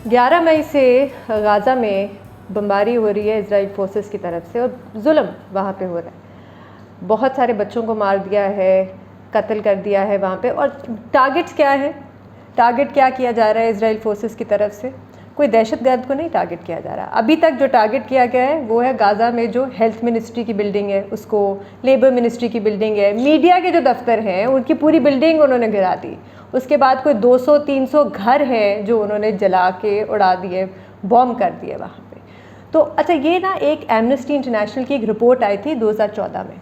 11 मई से गाज़ा में बमबारी हो रही है इसराइल फोर्सेस की तरफ से और जुल्म वहाँ पे हो रहा है। बहुत सारे बच्चों को मार दिया है, कत्ल कर दिया है वहाँ पे। और टारगेट्स क्या है, टारगेट क्या किया जा रहा है इसराइल फोर्सेस की तरफ से? कोई दहशतगर्द को नहीं टारगेट किया जा रहा। अभी तक जो टारगेट किया गया है वो है गाज़ा में जो हेल्थ मिनिस्ट्री की बिल्डिंग है उसको, लेबर मिनिस्ट्री की बिल्डिंग है, मीडिया के जो दफ्तर हैं उनकी पूरी बिल्डिंग उन्होंने गिरा दी। उसके बाद कोई 200-300 घर हैं जो उन्होंने जला के उड़ा दिए, बॉम्ब कर दिए वहाँ पे। तो अच्छा, ये ना एक एमनेस्टी इंटरनेशनल की एक रिपोर्ट आई थी 2014 में।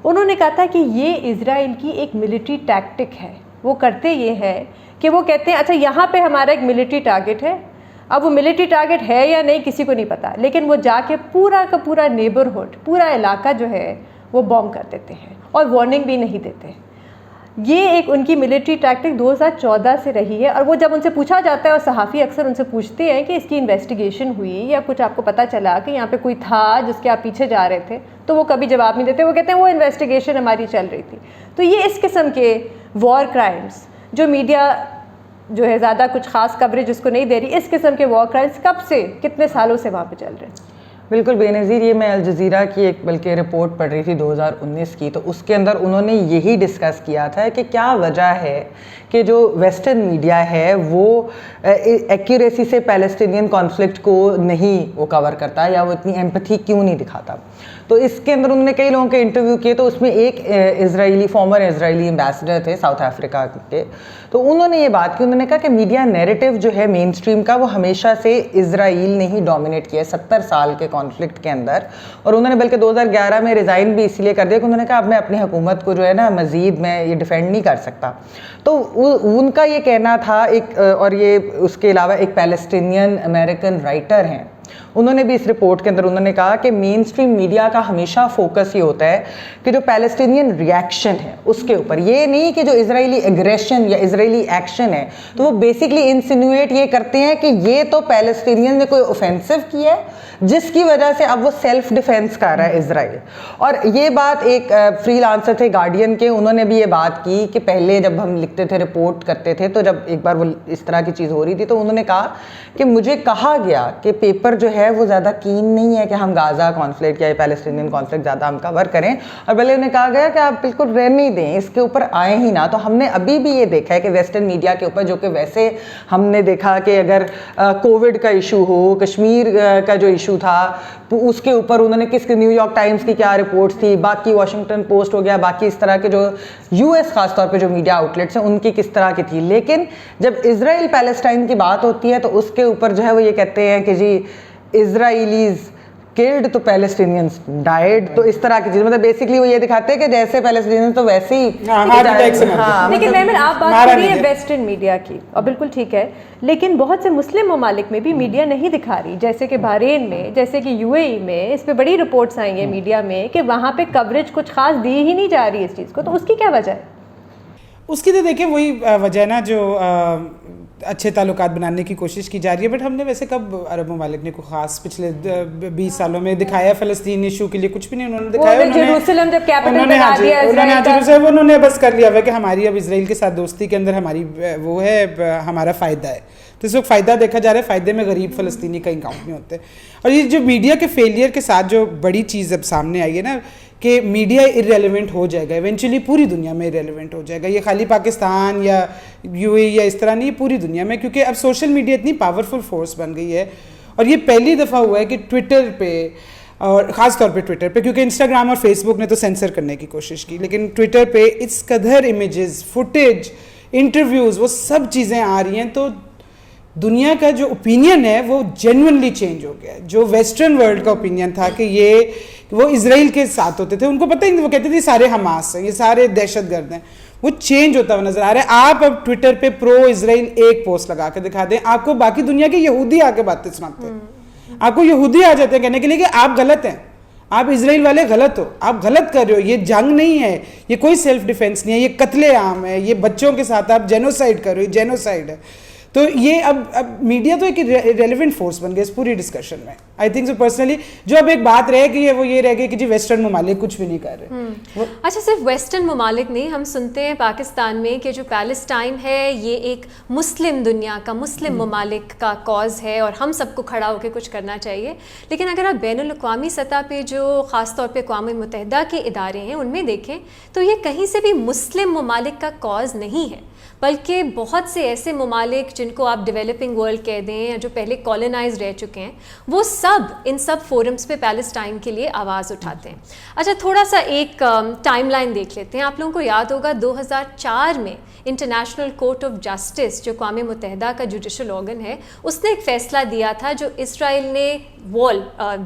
उन्होंने कहा था कि ये इज़राइल की एक मिलिट्री टैक्टिक है। वो करते ये हैं कि वो कहते हैं अच्छा यहाँ पे हमारा एक मिलिट्री टारगेट है, अब वो मिलिट्री टारगेट है या नहीं किसी को नहीं पता, लेकिन वो जाके पूरा का पूरा नेबरहुड, पूरा इलाका जो है वो बॉम्ब कर देते हैं और वार्निंग भी नहीं देते। ये एक उनकी मिलिट्री टैक्टिक 2014 से रही है। और वो जब उनसे पूछा जाता है, और सहाफ़ी अक्सर उनसे पूछते हैं कि इसकी इन्वेस्टिगेशन हुई या कुछ आपको पता चला कि यहाँ पे कोई था जिसके आप पीछे जा रहे थे, तो वो कभी जवाब नहीं देते। वो कहते हैं वो इन्वेस्टिगेशन हमारी चल रही थी। तो ये इस किस्म के वॉर क्राइम्स जो मीडिया जो है ज़्यादा कुछ ख़ास कवरेज उसको नहीं दे रही, इस किस्म के वॉर क्राइम्स कब से, कितने सालों से वहाँ पे चल रहे हैं? बिल्कुल बेनज़ीर, ये मैं अल जज़ीरा की एक बल्कि रिपोर्ट पढ़ रही थी 2019 की, तो उसके अंदर उन्होंने यही डिस्कस किया था कि क्या वजह है कि जो वेस्टर्न मीडिया है वो एक्यूरेसी से पैलेस्टीनियन कॉन्फ्लिक्ट को नहीं वो कवर करता या वो इतनी एम्पैथी क्यों नहीं दिखाता। तो इसके अंदर उन्होंने कई लोगों के इंटरव्यू किए, तो उसमें एक फॉर्मर इजरायली एम्बेसडर थे साउथ अफ्रीका के, तो उन्होंने ये बात की। उन्होंने कहा कि मीडिया नैरेटिव जो है मेन स्ट्रीम का वो हमेशा से इजराइल ने ही डोमिनेट किया 70 साल के कॉन्फ्लिक्ट के अंदर। और उन्होंने बल्कि 2011 में रिज़ाइन भी इसलिए कर दिया कि उन्होंने कहा अब मैं अपनी हुकूमत को जो है ना मज़ीद मैं ये डिफेंड नहीं कर सकता। तो उनका ये कहना था एक, और ये उसके अलावा एक पैलेस्टीनियन अमेरिकन राइटर हैं, उन्होंने भी इस रिपोर्ट के अंदर उन्होंने कहा कि मेन स्ट्रीम मीडिया का हमेशा फोकस ये होता है कि जो पैलेस्टीनियन रिएक्शन है उसके ऊपर, ये नहीं कि जो इजरायली एग्रेशन या इजरायली एक्शन है। तो वो बेसिकली इंसिनुएट ये करते हैं कि ये तो पैलेस्टीनियन ने कोई ऑफेंसिव किया है जिसकी वजह से अब वो सेल्फ डिफेंस कर रहा है इजराइल। और ये बात एक फ्रीलांसर थे गार्डियन के, उन्होंने भी ये बात की कि पहले जब हम लिखते थे, रिपोर्ट करते थे, तो जब एक बार वो इस तरह की चीज़ हो रही थी तो उन्होंने कहा कि मुझे कहा गया कि पेपर जो है वो ज़्यादा कीन नहीं है कि हम गाज़ा कॉन्फ्लिक्ट या पैलेस्टीनियन कॉन्फ्लिक्ट ज़्यादा हम कवर करें, और भले उन्हें कहा गया कि आप बिल्कुल रहने ही दें, इसके ऊपर आए ही ना। तो हमने अभी भी ये देखा है कि वेस्टर्न मीडिया के ऊपर, जो कि वैसे हमने देखा कि अगर कोविड का इशू हो, कश्मीर का जो इशू था उसके ऊपर उन्होंने न्यूयॉर्क टाइम्स की क्या रिपोर्ट्स थी, बाकी वाशिंगटन पोस्ट हो गया, बाकी इस तरह के जो यूएस खास तौर पे जो मीडिया आउटलेट्स हैं उनकी किस तरह की थी। लेकिन जब इजराइल पैलेस्टाइन की बात होती है तो उसके ऊपर जो है वो ये कहते हैं कि जी इजराइलीज किल्ड तो पैलेस्टीनियंस डाइड, तो इस तरह की चीज़, मतलब बेसिकली वो ये दिखाते हैं कि जैसे पैलेस्टीनियंस तो वैसे ही। लेकिन मैम आप बात कर रही है वेस्टर्न मीडिया की, और बिल्कुल ठीक है, लेकिन बहुत से मुस्लिम ममालिक में भी मीडिया नहीं दिखा रही, जैसे कि बहरीन में, जैसे कि यूएई में, इस पे बड़ी रिपोर्ट्स आई हैं मीडिया में कि वहाँ पे कवरेज कुछ खास दी ही नहीं जा रही इस चीज़ को। तो उसकी क्या वजह है? उसकी तो देखिए वही वजह ना, जो अच्छे ताल्लुकात बनाने की कोशिश की जा रही है। बट हमने वैसे कब अरब ममालिक ने कोई खास पिछले 20 सालों में दिखाया फ़लस्तीन इशू के लिए? कुछ भी नहीं उन्होंने दिखाया। जेरूसलम जब कैपिटल बना दिया इजराइल, उन्होंने बस कर लिया हुआ कि हमारी अब इजराइल के साथ दोस्ती के अंदर हमारी वो है, हमारा फ़ायदा है। तो इस वक्त फ़ायदा देखा जा रहा है, फ़ायदे में गरीब फ़लस्तीनी कहीं काउंट नहीं होते। और ये जो मीडिया के फेलियर के साथ जो बड़ी चीज़ अब सामने आई है ना कि मीडिया इरेलेवेंट हो जाएगा, इवेंचुअली पूरी दुनिया में इरेलेवेंट हो जाएगा। ये खाली पाकिस्तान या यूएई या इस तरह नहीं, पूरी दुनिया में, क्योंकि अब सोशल मीडिया इतनी पावरफुल फोर्स बन गई है। और ये पहली दफ़ा हुआ है कि ट्विटर पे, और ख़ास तौर पे ट्विटर पे, क्योंकि इंस्टाग्राम और फेसबुक ने तो सेंसर करने की कोशिश की, लेकिन ट्विटर पे इस कदर इमेजेस, फुटेज, इंटरव्यूज़, वो सब चीज़ें आ रही हैं। तो दुनिया का जो ओपिनियन है वो जेन्युइनली चेंज हो गया है। जो वेस्टर्न वर्ल्ड का ओपिनियन था कि वो इजराइल के साथ होते थे, उनको पता ही नहीं, वो कहते थे सारे हमास हैं, ये सारे दहशतगर्द हैं, वो चेंज होता हुआ नजर आ रहा है। आप अब ट्विटर पे प्रो इजराइल एक पोस्ट लगा के दिखा दें, आपको बाकी दुनिया के यहूदी आके बातें सुनाते हैं, आपको यहूदी आ जाते हैं कहने के लिए कि आप गलत हैं, आप इजराइल वाले गलत हो, आप गलत कर रहे हो, ये जंग नहीं है, ये कोई सेल्फ डिफेंस नहीं है, ये कत्ले आम है, ये बच्चों के साथ आप जेनोसाइड कर रहे हो, जेनोसाइड है। تو یہ اب میڈیا تو ایک ریلیونٹ فورس بن گیا اس پوری ڈسکشن میں. آئی تھنک سو پرسنلی جو اب ایک بات رہ گئی ہے وہ یہ رہ گئی کہ جی ویسٹرن ممالک کچھ بھی نہیں کر رہے. اچھا صرف ویسٹرن ممالک نہیں, ہم سنتے ہیں پاکستان میں کہ جو پیلسٹائن ہے یہ ایک مسلم دنیا کا, مسلم ممالک کا کاز ہے اور ہم سب کو کھڑا ہو کے کچھ کرنا چاہیے. لیکن اگر آپ بین الاقوامی سطح پہ جو خاص طور پہ اقوام متحدہ کے ادارے ہیں ان میں دیکھیں تو یہ کہیں سے بھی مسلم ممالک کا کاز نہیں ہے, بلکہ بہت سے ایسے ممالک جن کو آپ ڈیولپنگ ورلڈ کہہ دیں یا جو پہلے کالونائز رہ چکے ہیں, وہ سب ان سب فورمز پہ پیلسٹائن کے لیے آواز اٹھاتے ہیں. اچھا تھوڑا سا ایک ٹائم لائن دیکھ لیتے ہیں. آپ لوگوں کو یاد ہوگا 2004 میں انٹرنیشنل کورٹ آف جسٹس جو اقوام متحدہ کا جوڈیشل آرگن ہے, اس نے ایک فیصلہ دیا تھا جو اسرائیل نے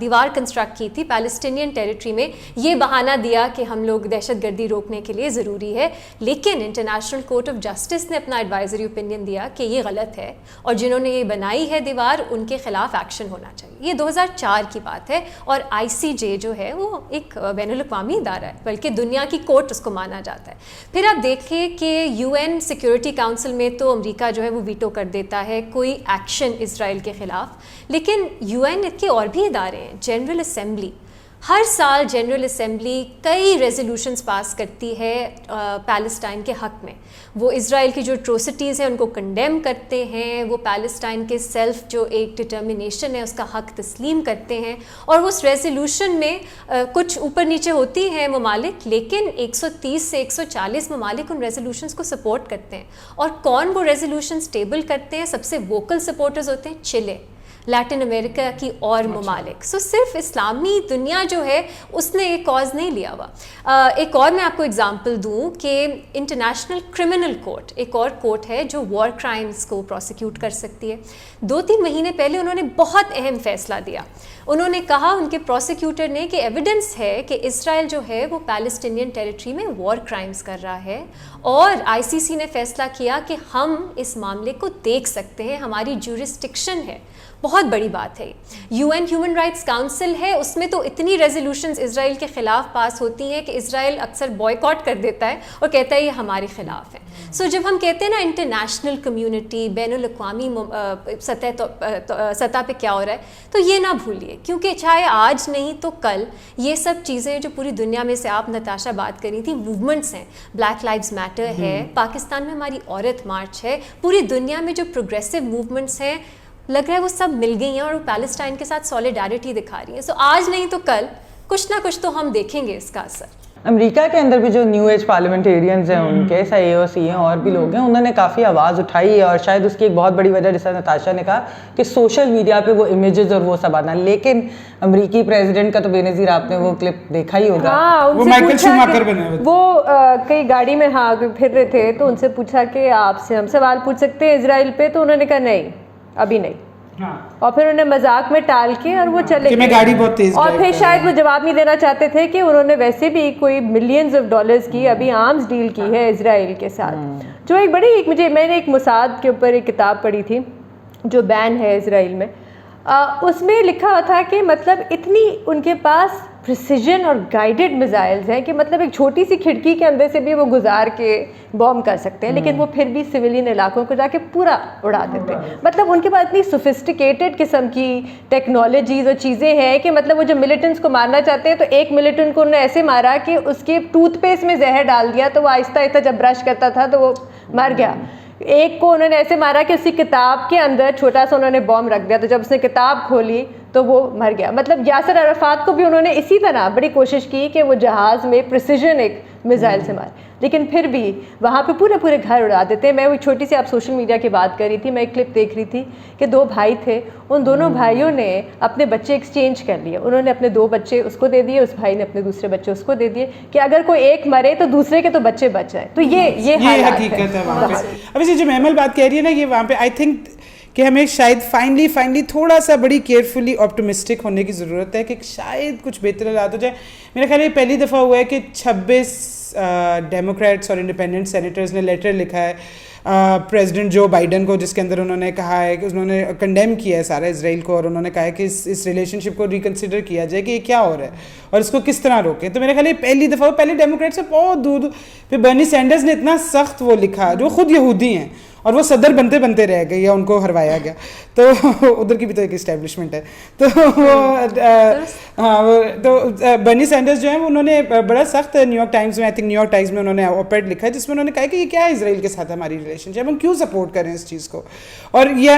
دیوار کنسٹرکٹ کی تھی پیلسٹینین ٹیریٹری میں, یہ بہانہ دیا کہ ہم لوگ دہشت گردی روکنے کے لیے ضروری ہے. لیکن انٹرنیشنل کورٹ آف جسٹس نے اپنا ایڈوائزری اوپینین دیا کہ یہ غلط ہے اور جنہوں نے یہ بنائی ہے دیوار ان کے خلاف ایکشن ہونا چاہیے. یہ 2004 کی بات ہے اور ICJ جو ہے وہ ایک بین الاقوامی ادارہ ہے, بلکہ دنیا کی کورٹ اس کو مانا جاتا ہے. پھر آپ دیکھیں کہ UN سیکورٹی کاؤنسل میں تو امریکہ جو ہے وہ ویٹو کر دیتا ہے کوئی ایکشن اسرائیل کے خلاف, لیکن UN کے اور بھی ادارے ہیں. جنرل اسمبلی, ہر سال جنرل اسمبلی کئی ریزولوشنز پاس کرتی ہے پیلسٹائن کے حق میں. وہ اسرائیل کی جو اٹروسٹیز ہیں ان کو کنڈیم کرتے ہیں, وہ پیلسٹائن کے سیلف جو ایک ڈٹرمنیشن ہے اس کا حق تسلیم کرتے ہیں, اور اس ریزولوشن میں کچھ اوپر نیچے ہوتی ہیں ممالک, لیکن 130 سے 140 ممالک ان ریزولوشنز کو سپورٹ کرتے ہیں. اور کون وہ ریزولوشنز ٹیبل کرتے ہیں؟ سب سے ووکل سپورٹرز ہوتے ہیں چلے, لیٹن امریکہ کی اور ممالک. سو صرف اسلامی دنیا جو ہے اس نے یہ کاز نہیں لیا ہوا. ایک اور میں آپ کو اگزامپل دوں کہ انٹرنیشنل کرمنل کورٹ ایک اور کورٹ ہے جو وار کرائمز کو پروسیکیوٹ کر سکتی ہے. 2-3 مہینے پہلے انہوں نے بہت اہم فیصلہ دیا. انہوں نے کہا, ان کے پروسیکیوٹر نے, کہ ایویڈنس ہے کہ اسرائیل جو ہے وہ پیلسٹینین ٹیریٹری میں وار کرائمز کر رہا ہے, اور ICC نے فیصلہ کیا کہ ہم اس معاملے کو دیکھ سکتے ہیں, ہماری جورسڈکشن ہے. بہت بڑی بات ہے. UN ہیومن رائٹس کاؤنسل ہے, اس میں تو اتنی ریزولوشنز اسرائیل کے خلاف پاس ہوتی ہیں کہ اسرائیل اکثر بوائیکاٹ کر دیتا ہے اور کہتا ہے یہ ہمارے خلاف ہے. سو جب ہم کہتے ہیں نا انٹرنیشنل کمیونٹی, بین الاقوامی سطح پہ کیا ہو رہا ہے, تو یہ نہ بھولیے, کیونکہ چاہے آج نہیں تو کل یہ سب چیزیں جو پوری دنیا میں سے آپ نتاشا بات کر رہی تھی, موومنٹس ہیں, بلیک لائیوز میٹر ہے, پاکستان میں ہماری عورت مارچ ہے, پوری دنیا میں جو پروگریسو موومنٹس ہیں لگ رہا ہے وہ سب مل گئی ہیں اور وہ پیلسٹائن کے ساتھ سولیڈیرٹی دکھا رہی ہیں. سو آج نہیں تو کل کچھ نہ کچھ تو ہم دیکھیں گے اس کا اثر. امریکہ کے اندر بھی جو نیو ایج پارلیمنٹیرینز ہیں, ان کے AOC ہیں اور بھی لوگ ہیں, انہوں نے کافی آواز اٹھائی ہے, اور شاید اس کی ایک بہت بڑی وجہ جیسا نتاشا نے کہا کہ سوشل میڈیا پہ وہ امیجز اور وہ سب آنا. لیکن امریکی پریزیڈنٹ کا تو بے نظیر آپ نے وہ کلپ دیکھا ہی ہوگا, وہ مائیکل شوماکر بنے ہوئے, وہ کئی گاڑی میں پھر رہے تھے, تو ان سے پوچھا کہ آپ سے ہم سوال پوچھ سکتے ہیں اسرائیل پہ, تو انہوں نے کہا نہیں ابھی نہیں, اور پھر انہوں نے مذاق میں ٹال کے اور وہ چلے گئے. اور پھر شاید وہ جواب نہیں دینا چاہتے تھے کہ انہوں نے ویسے بھی کوئی ملینز آف ڈالرز کی ابھی آرمز ڈیل کی ہے اسرائیل کے ساتھ, جو ایک بڑی میں نے ایک موساد کے اوپر ایک کتاب پڑھی تھی جو بین ہے اسرائیل میں, اس میں لکھا ہوا تھا کہ مطلب اتنی ان کے پاس پریسیجن اور گائیڈڈ میزائلز ہیں کہ مطلب ایک چھوٹی سی کھڑکی کے اندر سے بھی وہ گزار کے بوم کر سکتے ہیں, لیکن وہ پھر بھی سویلین علاقوں کو جا کے پورا اڑا دیتے ہیں. مطلب ان کے پاس اتنی سوفسٹیکیٹڈ قسم کی ٹیکنالوجیز اور چیزیں ہیں کہ مطلب وہ جو ملیٹنٹس کو مارنا چاہتے ہیں تو ایک ملیٹنٹ کو انہوں نے ایسے مارا کہ اس کے ٹوتھ پیسٹ میں زہر ڈال دیا, تو وہ آہستہ آہستہ جب برش کرتا تھا تو وہ مر گیا. ایک کو انہوں نے ایسے مارا کہ اسی کتاب کے اندر چھوٹا سا انہوں نے بوم رکھ دیا, تو جب اس نے کتاب کھولی تو وہ مر گیا. مطلب یاسر عرفات کو بھی انہوں نے اسی طرح بڑی کوشش کی کہ وہ جہاز میں پریسیجن ایک میزائل سے مارے, لیکن پھر بھی وہاں پہ پورے گھر اڑا دیتے ہیں. میں وہ چھوٹی سی آپ سوشل میڈیا کی بات کر رہی تھی, میں ایک کلپ دیکھ رہی تھی کہ 2 بھائی تھے, ان دونوں بھائیوں نے اپنے بچے ایکسچینج کر لیے. انہوں نے اپنے 2 بچے اس کو دے دیے, اس بھائی نے اپنے دوسرے بچے اس کو دے دیے کہ اگر کوئی ایک مرے تو دوسرے کے تو بچے بچ جائیں. تو یہ حقیقت ہے وہاں پہ. اب جو محمل بات کہہ رہی ہے نا, یہ وہاں پہ آئی تھنک کہ ہمیں شاید فائنلی تھوڑا سا بڑی کیئرفلی آپٹمسٹک ہونے کی ضرورت ہے کہ شاید کچھ بہتر حالات ہو جائے. میرا خیال ہے یہ پہلی دفعہ ہوا ہے کہ 26 ڈیموکریٹس اور انڈیپینڈنٹ سینیٹرز نے لیٹر لکھا ہے پریزیڈنٹ جو بائیڈن کو, جس کے اندر انہوں نے کہا ہے کہ انہوں نے کنڈیم کیا ہے سارا اسرائیل کو, اور انہوں نے کہا ہے کہ اس ریلیشن شپ کو ریکنسیڈر کیا جائے کہ یہ کیا ہو رہا ہے اور اس کو کس طرح روکیں. تو میرے خیال ہے پہلی دفعہ, پہلے ڈیموکریٹ سے بہت دور, پھر برنی سینڈرز نے اتنا سخت وہ لکھا, جو خود یہودی ہیں, और वो सदर बनते बनते रह गए या उनको हरवाया गया, तो उधर की भी तो एक इस्टेब्लिशमेंट है। तो हाँ, तो बर्नी सैंडर्स जो है उन्होंने बड़ा सख्त न्यूयॉर्क टाइम्स में, आई थिंक न्यूयॉर्क टाइम्स में उन्होंने ऑपेड लिखा है जिसमें उन्होंने कहा कि ये क्या है इसराइल के साथ हमारी रिलेशनशिप, हम क्यों सपोर्ट करें इस चीज़ को। और ये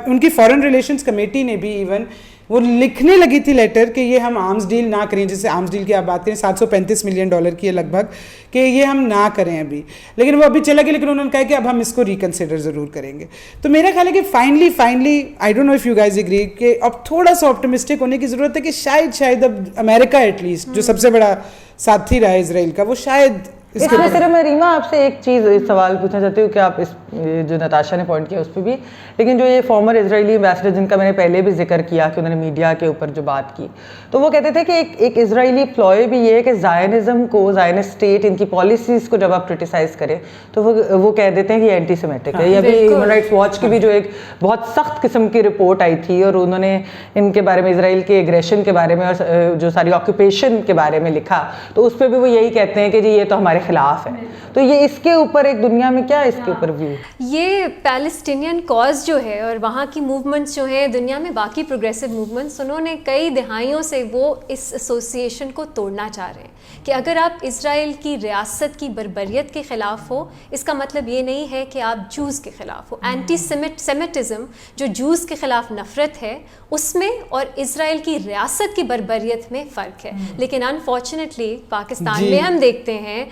उनकी फॉरेन रिलेशंस कमेटी ने भी इवन वो लिखने लगी थी लेटर कि ये हम आर्म्स डील ना करें, जैसे आर्म्स डील की आप बात करें $735 मिलियन की है लगभग, कि ये हम ना करें अभी, लेकिन वो अभी चला गया। लेकिन उन्होंने कहा कि अब हम इसको रिकन्सिडर ज़रूर करेंगे। तो मेरा ख्याल है कि finally I don't know if you guys agree कि अब थोड़ा सा ऑप्टिमिस्टिक होने की ज़रूरत है कि शायद अब अमेरिका एटलीस्ट जो सबसे बड़ा साथी रहा है इसराइल का, वो शायद इसमें सिर्फ मैं रीमा आपसे एक चीज़ सवाल पूछना चाहती हूँ कि आप इस जो नताशा ने पॉइंट किया उस पर भी, लेकिन जो ये फॉर्मर इजरायली एम्बेसडर जिनका मैंने पहले भी जिक्र किया कि उन्होंने मीडिया के ऊपर जो बात की, तो वो कहते थे कि एक इजरायली प्लॉय भी ये है कि ज़ायनिज़्म को, ज़ायनिस्ट स्टेट, इनकी पॉलिसीज़ को जब आप क्रिटिसाइज़ करें तो वो कह देते हैं कि एंटी सेमेटिक है। या भी ह्यूमन राइट्स वॉच की भी जो एक बहुत सख्त किस्म की रिपोर्ट आई थी और उन्होंने इनके बारे में, इसराइल के एग्रेशन के बारे में और जो सारी ऑक्यूपेशन के बारे में लिखा, तो उस पर भी वो यही कहते हैं कि जी ये तो हमारे खिलाफ है। तो ये इसके ऊपर एक दुनिया में क्या इसके ऊपर व्यू? ये पैलेस्टीनियन कॉज जो है और वहाँ की मूवमेंट्स जो हैं दुनिया में, बाकी प्रोग्रेसिव मूवमेंट्स, उन्होंने कई दहाइयों से वो इस एसोसिएशन को तोड़ना चाह रहे हैं कि अगर आप इसराइल की रियासत की बर्बरियत के ख़िलाफ़ हो, इसका मतलब ये नहीं है कि आप जूज़ के ख़िलाफ़ हो। एंटी सेमिटिज़म जो जूज़ के ख़िलाफ़ नफ़रत है उसमें और इसराइल की रियासत की बर्बरियत में फ़र्क है। लेकिन अनफॉर्चुनेटली पाकिस्तान में हम देखते हैं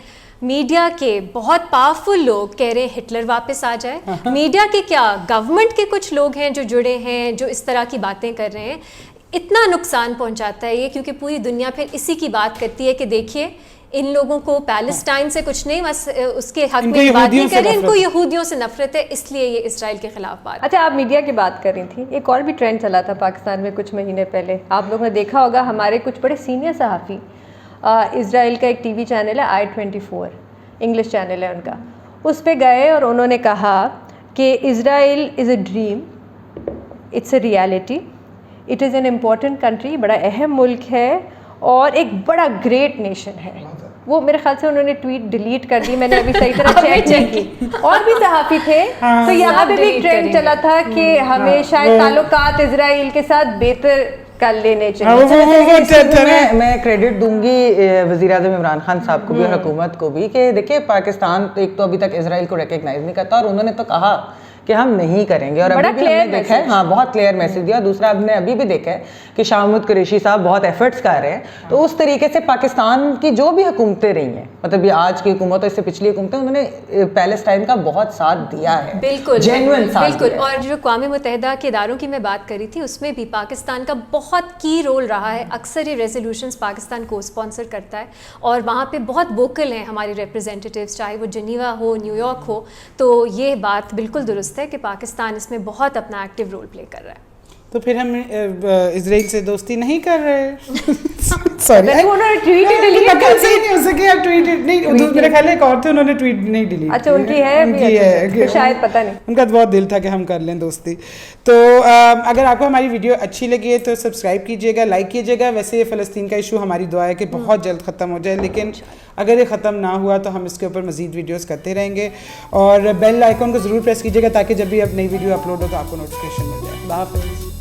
मीडिया के बहुत पावरफुल लोग कह रहे हैं हिटलर वापस आ जाए। मीडिया के क्या, गवर्नमेंट के कुछ लोग हैं जो जुड़े हैं, जो इस तरह की बातें कर रहे हैं। इतना नुकसान पहुंचाता है ये, क्योंकि पूरी दुनिया फिर इसी की बात करती है कि देखिए इन लोगों को पैलेस्टाइन से कुछ नहीं, बस उसके हक में बात नहीं करें, इनको यहूदियों से नफरत है, इसलिए ये इसराइल के खिलाफ बात। अच्छा, आप मीडिया की बात कर रही थी, एक और भी ट्रेंड चला था पाकिस्तान में कुछ महीने पहले, आप लोगों ने देखा होगा, हमारे कुछ बड़े सीनियर सहाफ़ी, इसराइल का एक टीवी चैनल है I24, इंग्लिश चैनल है उनका, उस पे गए और उन्होंने कहा कि Israel is a dream, it's a reality, it is an important country, बड़ा अहम मुल्क है और एक बड़ा ग्रेट नेशन है। वो मेरे ख्याल से उन्होंने ट्वीट डिलीट कर दी, मैंने अभी सही तरह चेक नहीं की। और भी सहाफ़ी थे, तो यहाँ पे भी ट्रेंड चला था कि हमें शायद ताल्लुकात इसराइल के साथ बेहतर कर लेने चाहिए। मैं क्रेडिट दूंगी वज़ीर-ए-आज़म इमरान खान साहब को भी और हुकूमत को भी कि देखिए पाकिस्तान एक तो अभी तक इसराइल को रिकग्नाइज नहीं करता और उन्होंने तो कहा कि हम नहीं करेंगे, और अभी भी हमने देखा है, हाँ बहुत क्लियर मैसेज दिया। दूसरा हमने अभी भी देखा है कि शाह महमूद कुरैशी साहब बहुत एफर्ट्स कर रहे हैं। तो उस तरीके से पाकिस्तान की जो भी हुकूमतें रही हैं, मतलब ये आज की हुकूमत और इससे पिछली हुकूमतें, उन्होंने पैलेस्टाइन का बहुत साथ दिया है, बिल्कुल जेन्युइन साथ बिल्कुल। दिया। और जो अक़वाम मुत्तहिदा के इदारों की मैं बात करी थी उसमें भी पाकिस्तान का बहुत की रोल रहा है। अक्सर ये रेजोल्यूशंस पाकिस्तान को स्पॉन्सर करता है और वहाँ पे बहुत वोकल हैं हमारे रिप्रेजेंटेटिव्स, चाहे वो जिनीवा हो, न्यूयॉर्क हो। तो ये बात बिल्कुल दुरुस्त है कि पाकिस्तान इसमें बहुत अपना एक्टिव रोल प्ले कर रहा है। तो फिर हम इजराइल से दोस्ती नहीं कर रहे। सॉरी, उन्होंने ट्वीट डिलीट कर दी, नहीं हो सके, आप ट्वीट नहीं, मेरे ख्याल एक और थे, उन्होंने ट्वीट नहीं डिलीट। अच्छा, उनकी है शायद, पता नहीं, उनका तो बहुत दिल था कि हम कर लें दोस्ती। तो अगर आपको हमारी वीडियो अच्छी लगी है तो सब्सक्राइब कीजिएगा, लाइक कीजिएगा। वैसे ये फ़लस्तीन का इशू हमारी दुआ है कि बहुत जल्द ख़त्म हो जाए, लेकिन अगर ये ख़त्म ना हुआ तो हम इसके ऊपर मज़ीद वीडियोस करते रहेंगे। और बेल आइकॉन को ज़रूर प्रेस कीजिएगा ताकि जब भी अब नई वीडियो अपलोड हो तो आपको नोटिफिकेशन मिल जाए। बाय।